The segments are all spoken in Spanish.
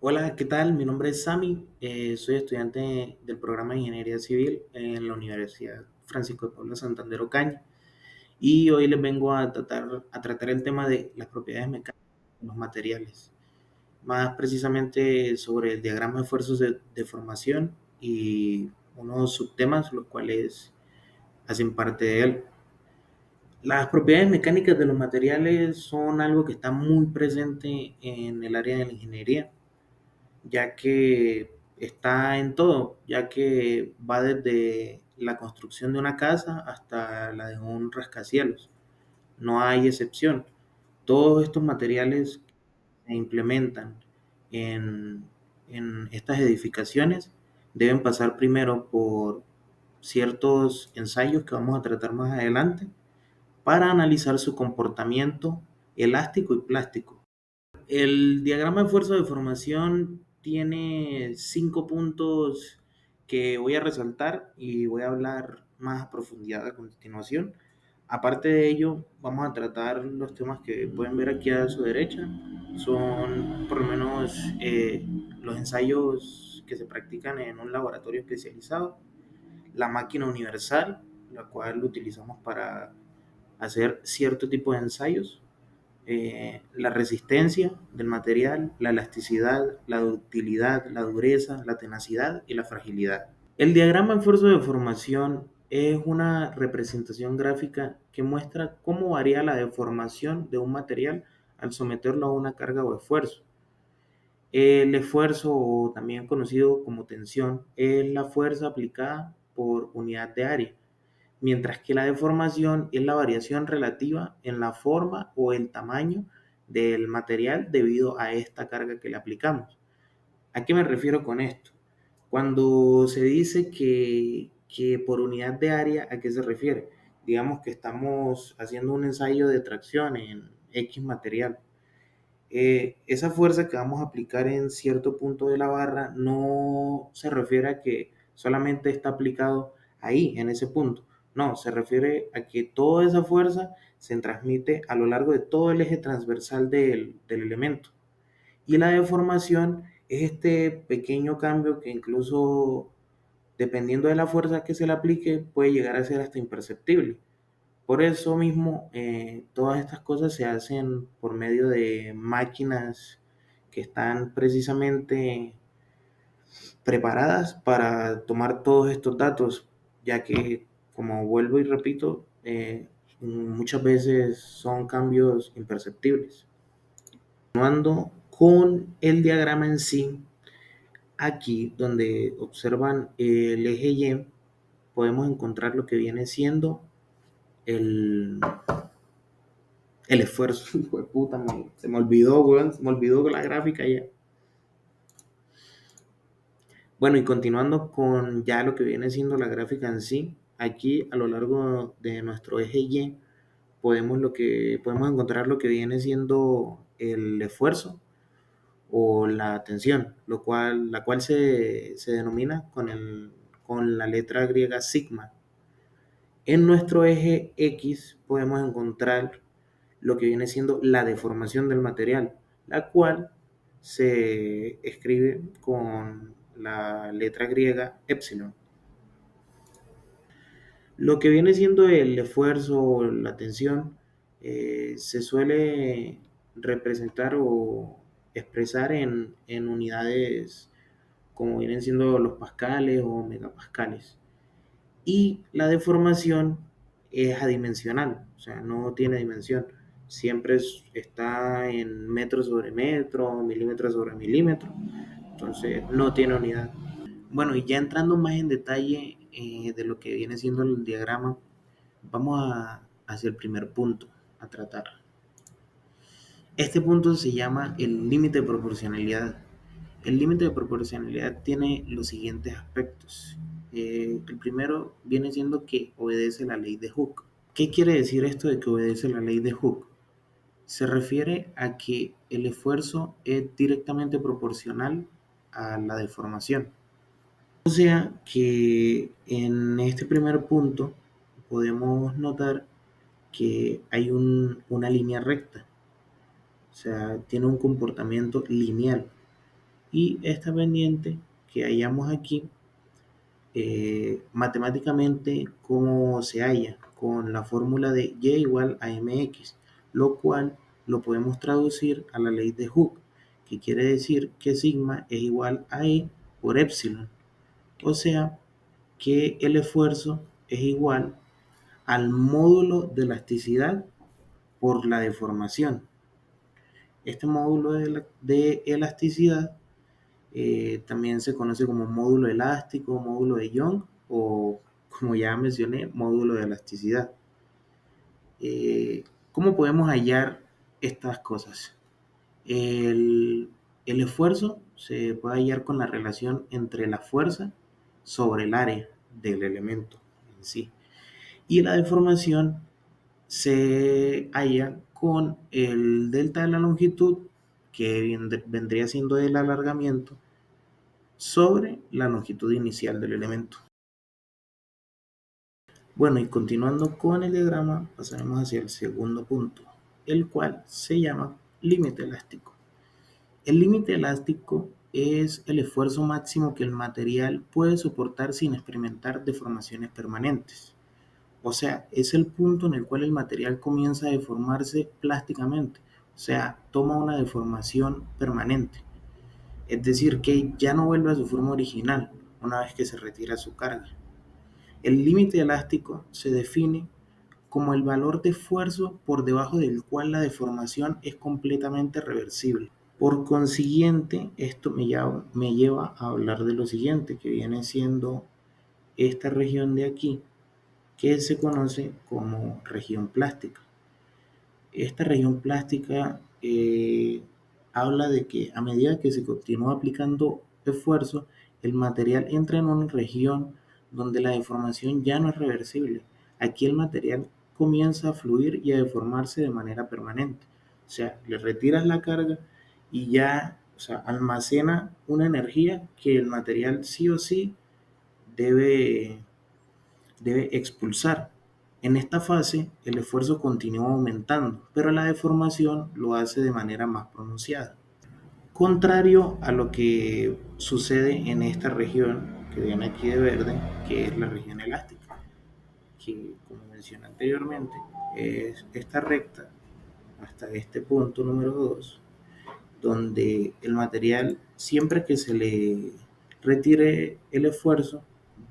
Hola, ¿qué tal? Mi nombre es Sami, soy estudiante del programa de Ingeniería Civil en la Universidad Francisco de Paula Santander Ocaña y hoy les vengo a tratar el tema de las propiedades mecánicas de los materiales, más precisamente sobre el diagrama de fuerzas de formación y unos subtemas los cuales hacen parte de él. Las propiedades mecánicas de los materiales son algo que está muy presente en el área de la ingeniería, ya que está en todo, ya que va desde la construcción de una casa hasta la de un rascacielos. No hay excepción. Todos estos materiales se implementan en, en estas edificaciones deben pasar primero por ciertos ensayos que vamos a tratar más adelante para analizar su comportamiento elástico y plástico. El diagrama de fuerza de formación tiene 5 puntos que voy a resaltar y voy a hablar más a profundidad a continuación. Aparte de ello, vamos a tratar los temas que pueden ver aquí a su derecha. Son por lo menos los ensayos que se practican en un laboratorio especializado, la máquina universal, la cual utilizamos para hacer cierto tipo de ensayos, la resistencia del material, la elasticidad, la ductilidad, la dureza, la tenacidad y la fragilidad. El diagrama de esfuerzo de formación es una representación gráfica que muestra cómo varía la deformación de un material al someterlo a una carga o esfuerzo. El esfuerzo, o también conocido como tensión, es la fuerza aplicada por unidad de área, mientras que la deformación es la variación relativa en la forma o el tamaño del material debido a esta carga que le aplicamos. ¿A qué me refiero con esto? Cuando se dice que por unidad de área, ¿a qué se refiere? Digamos que estamos haciendo un ensayo de tracción en X material. Esa fuerza que vamos a aplicar en cierto punto de la barra no se refiere a que solamente está aplicado ahí, en ese punto. No, se refiere a que toda esa fuerza se transmite a lo largo de todo el eje transversal del elemento. Y la deformación es este pequeño cambio que incluso dependiendo de la fuerza que se le aplique puede llegar a ser hasta imperceptible. Por eso mismo, todas estas cosas se hacen por medio de máquinas que están precisamente preparadas para tomar todos estos datos, ya que, como vuelvo y repito, muchas veces son cambios imperceptibles. Continuando con el diagrama en sí, aquí donde observan el eje Y, podemos encontrar lo que viene siendo el el esfuerzo. Hijo de puta, se me olvidó, weón, se me olvidó la gráfica ya. Bueno, y continuando con ya lo que viene siendo la gráfica en sí, aquí a lo largo de nuestro eje Y podemos encontrar lo que viene siendo el esfuerzo o la tensión, la cual se denomina con la letra griega sigma. En nuestro eje X podemos encontrar lo que viene siendo la deformación del material, la cual se escribe con la letra griega epsilon. Lo que viene siendo el esfuerzo o la tensión se suele representar o expresar en unidades como vienen siendo los pascales o megapascales. Y la deformación es adimensional, o sea, no tiene dimensión. Siempre está en metro sobre metro, milímetro sobre milímetro, entonces no tiene unidad. Bueno, y ya entrando más en detalle de lo que viene siendo el diagrama, hacia el primer punto a tratar. Este punto se llama el límite de proporcionalidad. El límite de proporcionalidad tiene los siguientes aspectos. El primero viene siendo que obedece la ley de Hooke. ¿Qué quiere decir esto de que obedece la ley de Hooke? Se refiere a que el esfuerzo es directamente proporcional a la deformación. O sea que en este primer punto podemos notar que hay una línea recta, o sea, tiene un comportamiento lineal. Y esta pendiente que hallamos aquí, matemáticamente, ¿cómo se halla? Con la fórmula de y igual a mx, lo cual lo podemos traducir a la ley de Hooke, que quiere decir que sigma es igual a E por epsilon. O sea, que el esfuerzo es igual al módulo de elasticidad por la deformación. Este módulo de elasticidad también se conoce como módulo elástico, módulo de Young o, como ya mencioné, módulo de elasticidad. ¿Cómo podemos hallar estas cosas? El esfuerzo se puede hallar con la relación entre la fuerza sobre el área del elemento en sí. Y la deformación se halla con el delta de la longitud, que vendría siendo el alargamiento, sobre la longitud inicial del elemento. Bueno, y continuando con el diagrama, pasaremos hacia el segundo punto, el cual se llama límite elástico. El límite elástico es el esfuerzo máximo que el material puede soportar sin experimentar deformaciones permanentes. O sea, es el punto en el cual el material comienza a deformarse plásticamente, o sea, toma una deformación permanente. Es decir, que ya no vuelve a su forma original una vez que se retira su carga. El límite elástico se define como el valor de esfuerzo por debajo del cual la deformación es completamente reversible. Por consiguiente, esto me lleva a hablar de lo siguiente, que viene siendo esta región de aquí, que se conoce como región plástica. Esta región plástica habla de que a medida que se continúa aplicando esfuerzo, el material entra en una región donde la deformación ya no es reversible. Aquí el material comienza a fluir y a deformarse de manera permanente. O sea, le retiras la carga y ya, o sea, almacena una energía que el material sí o sí debe expulsar. En esta fase, el esfuerzo continúa aumentando, pero la deformación lo hace de manera más pronunciada. Contrario a lo que sucede en esta región que viene aquí de verde, que es la región elástica, que como mencioné anteriormente, es esta recta hasta este punto número 2, donde el material, siempre que se le retire el esfuerzo,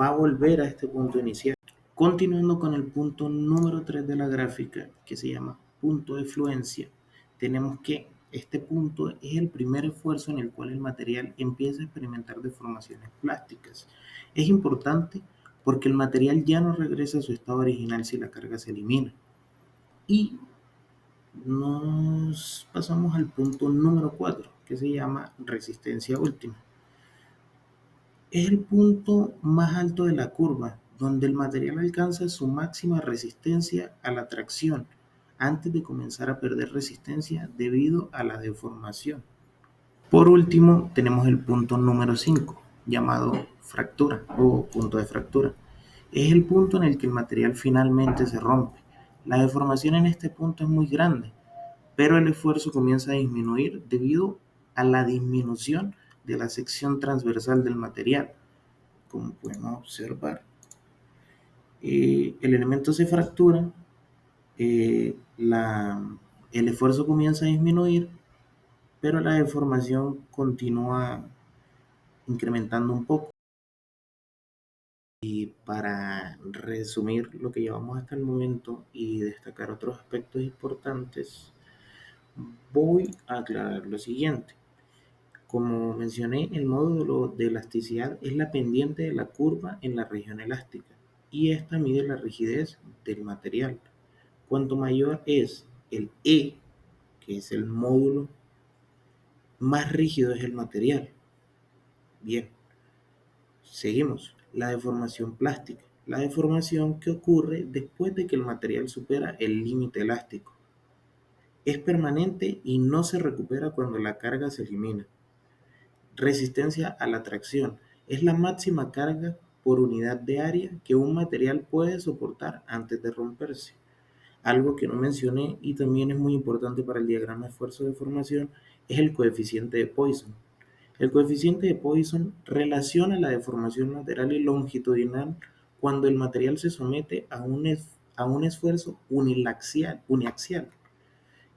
va a volver a este punto inicial. Continuando con el punto número 3 de la gráfica, que se llama punto de fluencia, tenemos que este punto es el primer esfuerzo en el cual el material empieza a experimentar deformaciones plásticas. Es importante porque el material ya no regresa a su estado original si la carga se elimina. Y nos pasamos al punto número 4, que se llama resistencia última. Es el punto más alto de la curva, donde el material alcanza su máxima resistencia a la tracción antes de comenzar a perder resistencia debido a la deformación. Por último, tenemos el punto número 5, llamado fractura o punto de fractura. Es el punto en el que el material finalmente se rompe. La deformación en este punto es muy grande, pero el esfuerzo comienza a disminuir debido a la disminución de la sección transversal del material. Como podemos observar, el elemento se fractura, eh, la, el esfuerzo comienza a disminuir, pero la deformación continúa incrementando un poco. Y para resumir lo que llevamos hasta el momento y destacar otros aspectos importantes, voy a aclarar lo siguiente. Como mencioné, el módulo de elasticidad es la pendiente de la curva en la región elástica y esta mide la rigidez del material. Cuanto mayor es el E, que es el módulo, más rígido es el material. Bien, seguimos. La deformación plástica. La deformación que ocurre después de que el material supera el límite elástico. Es permanente y no se recupera cuando la carga se elimina. Resistencia a la tracción. Es la máxima carga por unidad de área que un material puede soportar antes de romperse. Algo que no mencioné y también es muy importante para el diagrama de esfuerzo de formación es el coeficiente de Poisson. El coeficiente de Poisson relaciona la deformación lateral y longitudinal cuando el material se somete a un esfuerzo uniaxial.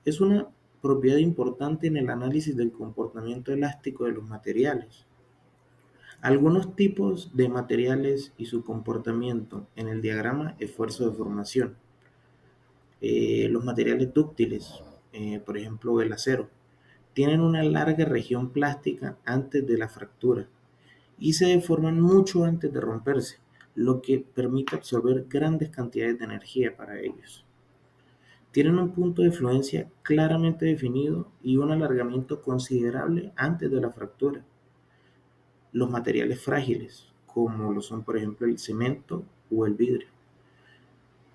Es una propiedad importante en el análisis del comportamiento elástico de los materiales. Algunos tipos de materiales y su comportamiento en el diagrama esfuerzo de formación. Los materiales dúctiles, por ejemplo el acero, tienen una larga región plástica antes de la fractura y se deforman mucho antes de romperse, lo que permite absorber grandes cantidades de energía para ellos. Tienen un punto de fluencia claramente definido y un alargamiento considerable antes de la fractura. Los materiales frágiles, como lo son por ejemplo el cemento o el vidrio,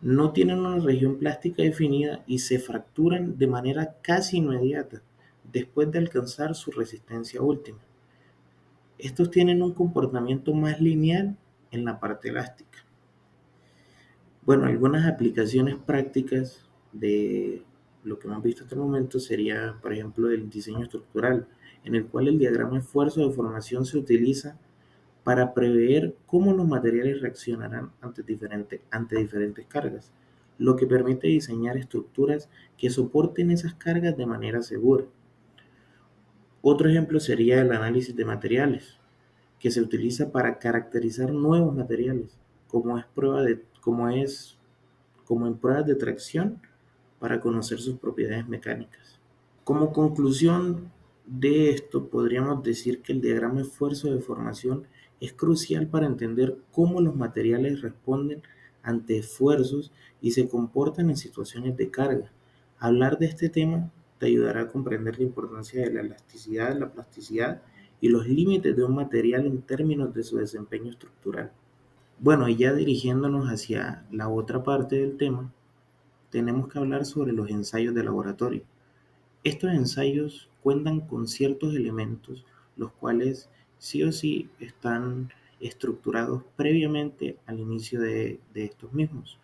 no tienen una región plástica definida y se fracturan de manera casi inmediata después de alcanzar su resistencia última. Estos tienen un comportamiento más lineal en la parte elástica. Bueno, algunas aplicaciones prácticas de lo que hemos visto hasta el momento sería, por ejemplo, el diseño estructural, en el cual el diagrama esfuerzo de formación se utiliza para prever cómo los materiales reaccionarán ante diferentes cargas, lo que permite diseñar estructuras que soporten esas cargas de manera segura. Otro ejemplo sería el análisis de materiales, que se utiliza para caracterizar nuevos materiales, como en pruebas de tracción para conocer sus propiedades mecánicas. Como conclusión de esto, podríamos decir que el diagrama esfuerzo de formación es crucial para entender cómo los materiales responden ante esfuerzos y se comportan en situaciones de carga. Hablar de este tema te ayudará a comprender la importancia de la elasticidad, la plasticidad y los límites de un material en términos de su desempeño estructural. Bueno, y ya dirigiéndonos hacia la otra parte del tema, tenemos que hablar sobre los ensayos de laboratorio. Estos ensayos cuentan con ciertos elementos, los cuales sí o sí están estructurados previamente al inicio de estos mismos,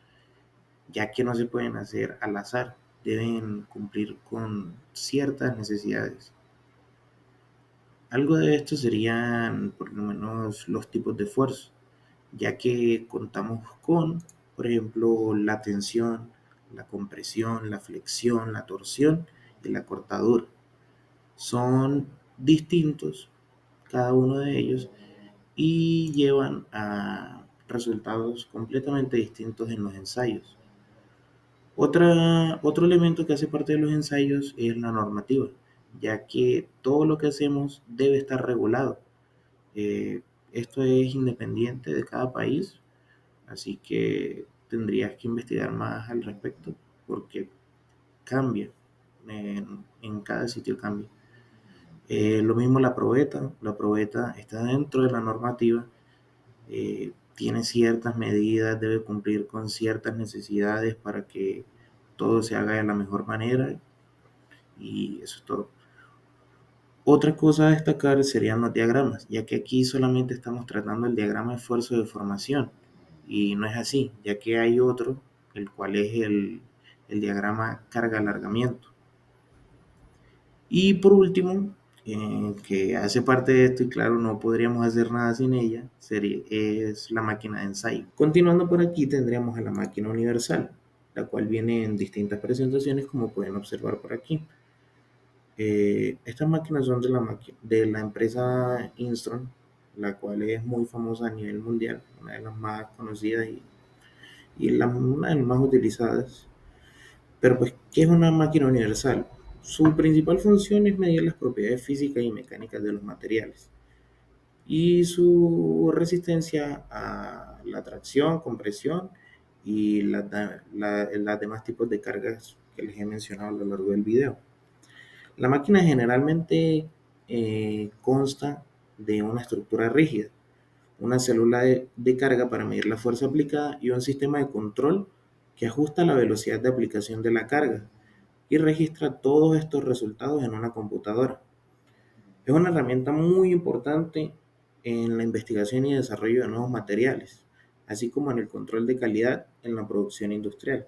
ya que no se pueden hacer al azar, deben cumplir con ciertas necesidades. Algo de esto serían por lo menos los tipos de esfuerzo, ya que contamos con, por ejemplo, la tensión, la compresión, la flexión, la torsión y la cortadura. Son distintos cada uno de ellos y llevan a resultados completamente distintos en los ensayos. Otro elemento que hace parte de los ensayos es la normativa, ya que todo lo que hacemos debe estar regulado. Esto es independiente de cada país, así que tendrías que investigar más al respecto porque cambia, en cada sitio cambia. Lo mismo la probeta está dentro de la normativa, tiene ciertas medidas, debe cumplir con ciertas necesidades para que todo se haga de la mejor manera y eso es todo. Otra cosa a destacar serían los diagramas, ya que aquí solamente estamos tratando el diagrama de esfuerzo de formación y no es así, ya que hay otro, el cual es el diagrama carga-alargamiento. Y por último, que hace parte de esto y claro, no podríamos hacer nada sin ella, es la máquina de ensayo. Continuando por aquí tendríamos a la máquina universal, la cual viene en distintas presentaciones como pueden observar por aquí. Estas máquinas son de la empresa Instron, la cual es muy famosa a nivel mundial, una de las más conocidas y una de las más utilizadas. Pero pues, ¿qué es una máquina universal? Su principal función es medir las propiedades físicas y mecánicas de los materiales y su resistencia a la tracción, compresión y las demás tipos de cargas que les he mencionado a lo largo del video. La máquina generalmente consta de una estructura rígida, una célula de carga para medir la fuerza aplicada y un sistema de control que ajusta la velocidad de aplicación de la carga y registra todos estos resultados en una computadora. Es una herramienta muy importante en la investigación y desarrollo de nuevos materiales, así como en el control de calidad en la producción industrial,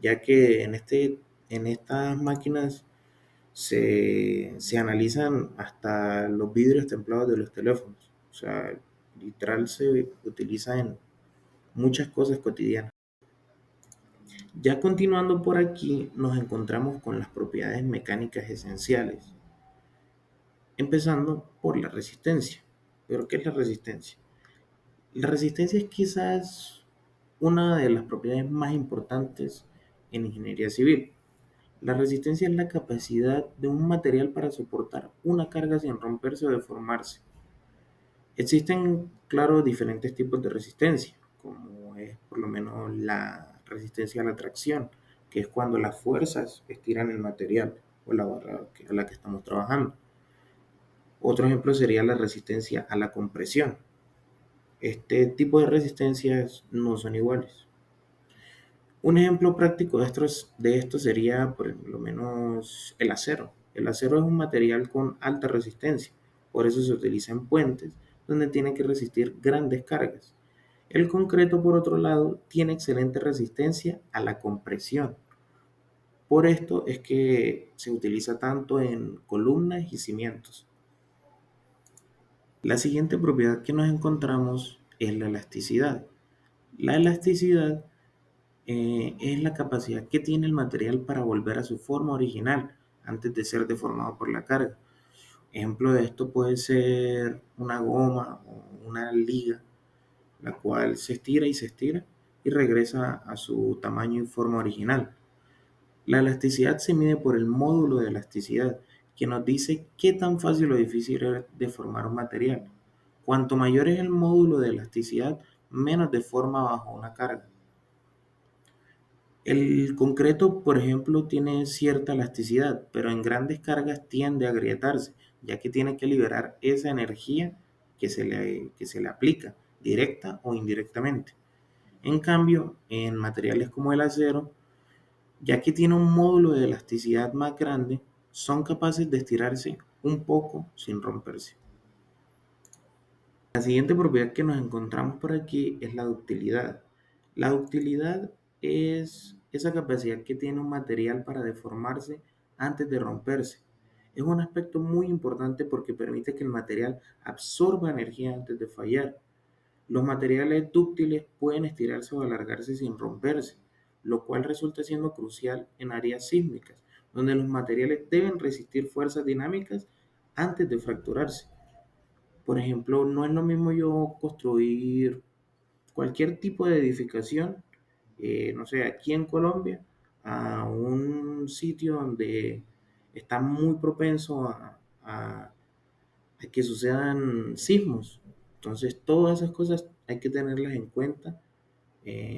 ya que en estas máquinas Se analizan hasta los vidrios templados de los teléfonos. O sea, literal se utiliza en muchas cosas cotidianas. Ya continuando por aquí, nos encontramos con las propiedades mecánicas esenciales, empezando por la resistencia. ¿Pero qué es la resistencia? La resistencia es quizás una de las propiedades más importantes en ingeniería civil. La resistencia es la capacidad de un material para soportar una carga sin romperse o deformarse. Existen, claro, diferentes tipos de resistencia, como es por lo menos la resistencia a la tracción, que es cuando las fuerzas estiran el material o la barra a la que estamos trabajando. Otro ejemplo sería la resistencia a la compresión. Este tipo de resistencias no son iguales. Un ejemplo práctico de esto sería por lo menos el acero. El acero es un material con alta resistencia, por eso se utiliza en puentes donde tiene que resistir grandes cargas. El concreto, por otro lado, tiene excelente resistencia a la compresión. Por esto es que se utiliza tanto en columnas y cimientos. La siguiente propiedad que nos encontramos es la elasticidad. La elasticidad es la capacidad que tiene el material para volver a su forma original antes de ser deformado por la carga. Ejemplo de esto puede ser una goma o una liga, la cual se estira y regresa a su tamaño y forma original. La elasticidad se mide por el módulo de elasticidad, que nos dice qué tan fácil o difícil es deformar un material. Cuanto mayor es el módulo de elasticidad, menos deforma bajo una carga. El concreto, por ejemplo, tiene cierta elasticidad, pero en grandes cargas tiende a agrietarse, ya que tiene que liberar esa energía que se le aplica, directa o indirectamente. En cambio, en materiales como el acero, ya que tiene un módulo de elasticidad más grande, son capaces de estirarse un poco sin romperse. La siguiente propiedad que nos encontramos por aquí es la ductilidad. La ductilidad es esa capacidad que tiene un material para deformarse antes de romperse. Es un aspecto muy importante porque permite que el material absorba energía antes de fallar. Los materiales dúctiles pueden estirarse o alargarse sin romperse, lo cual resulta siendo crucial en áreas sísmicas, donde los materiales deben resistir fuerzas dinámicas antes de fracturarse. Por ejemplo, no es lo mismo yo construir cualquier tipo de edificación, no sé, aquí en Colombia, a un sitio donde está muy propenso a que sucedan sismos. Entonces, todas esas cosas hay que tenerlas en cuenta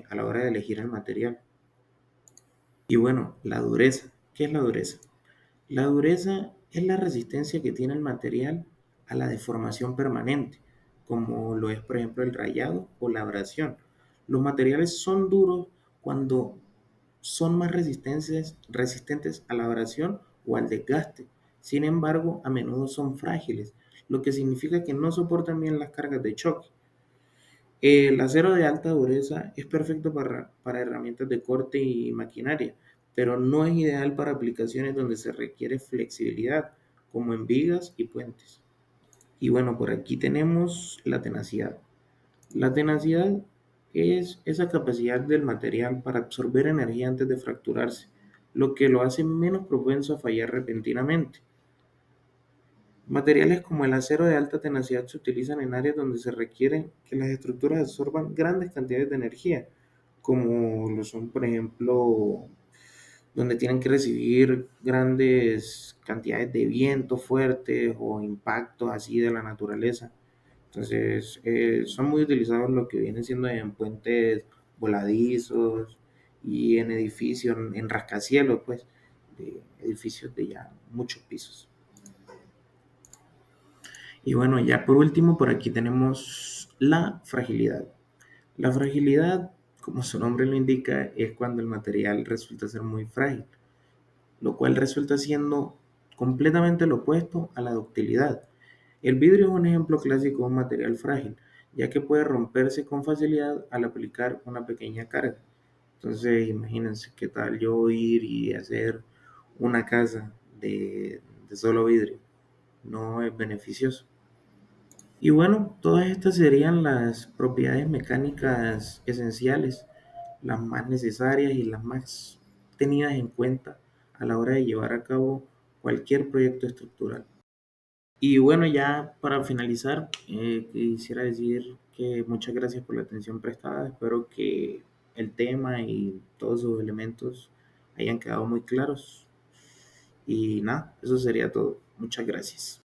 a la hora de elegir el material. Y bueno, la dureza. ¿Qué es la dureza? La dureza es la resistencia que tiene el material a la deformación permanente, como lo es por ejemplo el rayado o la abrasión. Los materiales son duros cuando son más resistentes a la abrasión o al desgaste. Sin embargo, a menudo son frágiles, lo que significa que no soportan bien las cargas de choque. El acero de alta dureza es perfecto para herramientas de corte y maquinaria, pero no es ideal para aplicaciones donde se requiere flexibilidad, como en vigas y puentes. Y bueno, por aquí tenemos la tenacidad. La tenacidad es esa capacidad del material para absorber energía antes de fracturarse, lo que lo hace menos propenso a fallar repentinamente. Materiales como el acero de alta tenacidad se utilizan en áreas donde se requiere que las estructuras absorban grandes cantidades de energía, como lo son, por ejemplo, donde tienen que recibir grandes cantidades de viento fuertes o impactos así de la naturaleza. Entonces, son muy utilizados lo que vienen siendo en puentes voladizos y en edificios, en rascacielos, pues, de edificios de ya muchos pisos. Y bueno, ya por último, por aquí tenemos la fragilidad. La fragilidad, como su nombre lo indica, es cuando el material resulta ser muy frágil, lo cual resulta siendo completamente lo opuesto a la ductilidad. El vidrio es un ejemplo clásico de un material frágil, ya que puede romperse con facilidad al aplicar una pequeña carga. Entonces, imagínense qué tal yo ir y hacer una casa de solo vidrio. No es beneficioso. Y bueno, todas estas serían las propiedades mecánicas esenciales, las más necesarias y las más tenidas en cuenta a la hora de llevar a cabo cualquier proyecto estructural. Y bueno, ya para finalizar, quisiera decir que muchas gracias por la atención prestada. Espero que el tema y todos sus elementos hayan quedado muy claros. Y nada, eso sería todo. Muchas gracias.